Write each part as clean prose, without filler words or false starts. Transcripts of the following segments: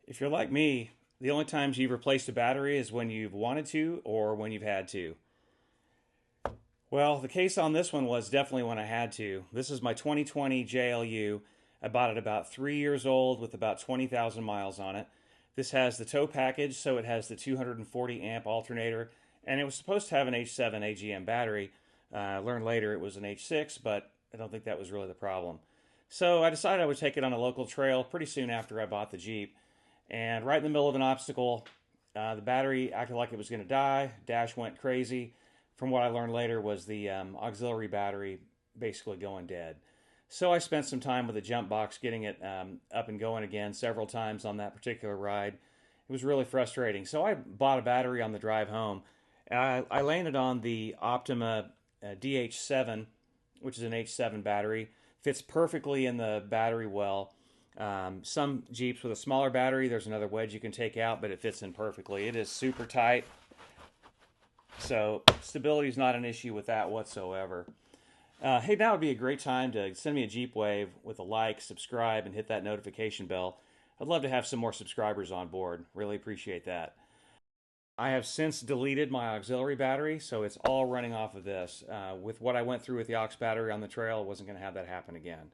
If you're like me, the only times you've replaced a battery is when you've wanted to or when you've had to. Well, the case on this one was definitely when I had to. This is my 2020 JLU. I bought it about 3 years old with about 20,000 miles on it. This has the tow package, so it has the 240 amp alternator, and it was supposed to have an H7 AGM battery. I learned later it was an H6, but I don't think that was really the problem. So I decided I would take it on a local trail pretty soon after I bought the Jeep. And right in the middle of an obstacle, the battery acted like it was going to die. Dash went crazy. From what I learned later was the auxiliary battery basically going dead. So I spent some time with the jump box getting it up and going again several times on that particular ride. It was really frustrating. So I bought a battery on the drive home. I landed on the Optima DH7, which is an H7 battery. Fits perfectly in the battery well. Some Jeeps with a smaller battery, there's another wedge you can take out, but it fits in perfectly. It is super tight, so stability is not an issue with that whatsoever. Hey, now would be a great time to send me a Jeep Wave with a like, subscribe, and hit that notification bell. I'd love to have some more subscribers on board. Really appreciate that. I have since deleted my auxiliary battery, so it's all running off of this. With what I went through with the aux battery on the trail, I wasn't going to have that happen again.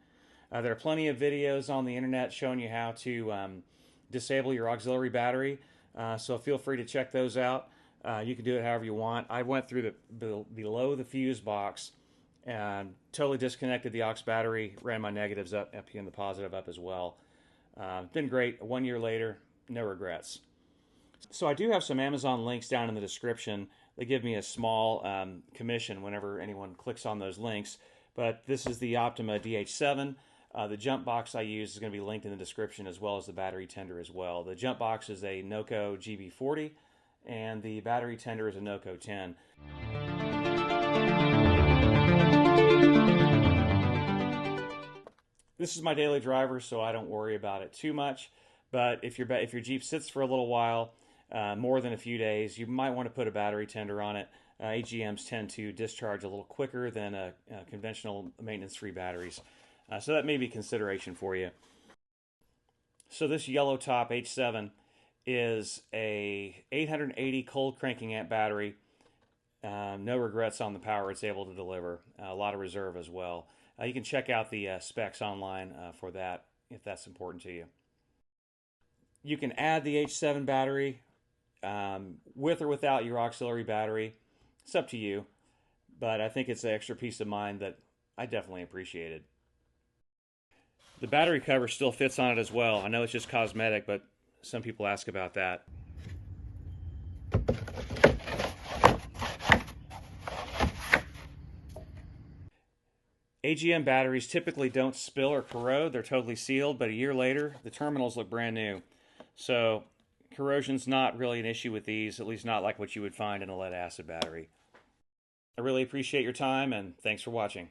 There are plenty of videos on the internet showing you how to disable your auxiliary battery, so feel free to check those out. You can do it however you want. I went through below the fuse box and totally disconnected the aux battery, ran my negatives up and the positive up as well. Been great. 1 year later, no regrets. So I do have some Amazon links down in the description. They give me a small commission whenever anyone clicks on those links. But this is the Optima DH7. The jump box I use is going to be linked in the description, as well as the battery tender as well. The jump box is a Noco GB40, and the battery tender is a Noco 10. This is my daily driver, so I don't worry about it too much. But if your Jeep sits for a little while, more than a few days, you might want to put a battery tender on it. AGMs tend to discharge a little quicker than conventional maintenance-free batteries. So that may be consideration for you. So this yellow top H7 is a 880 cold cranking amp battery. No regrets on the power it's able to deliver. A lot of reserve as well. You can check out the specs online for that if that's important to you. You can add the H7 battery with or without your auxiliary battery. It's up to you, but I think it's an extra peace of mind that I definitely appreciated. The battery cover still fits on it as well. I know it's just cosmetic, but some people ask about that. AGM batteries typically don't spill or corrode. They're totally sealed, but a year later, the terminals look brand new. So corrosion's not really an issue with these, at least not like what you would find in a lead acid battery. I really appreciate your time, and thanks for watching.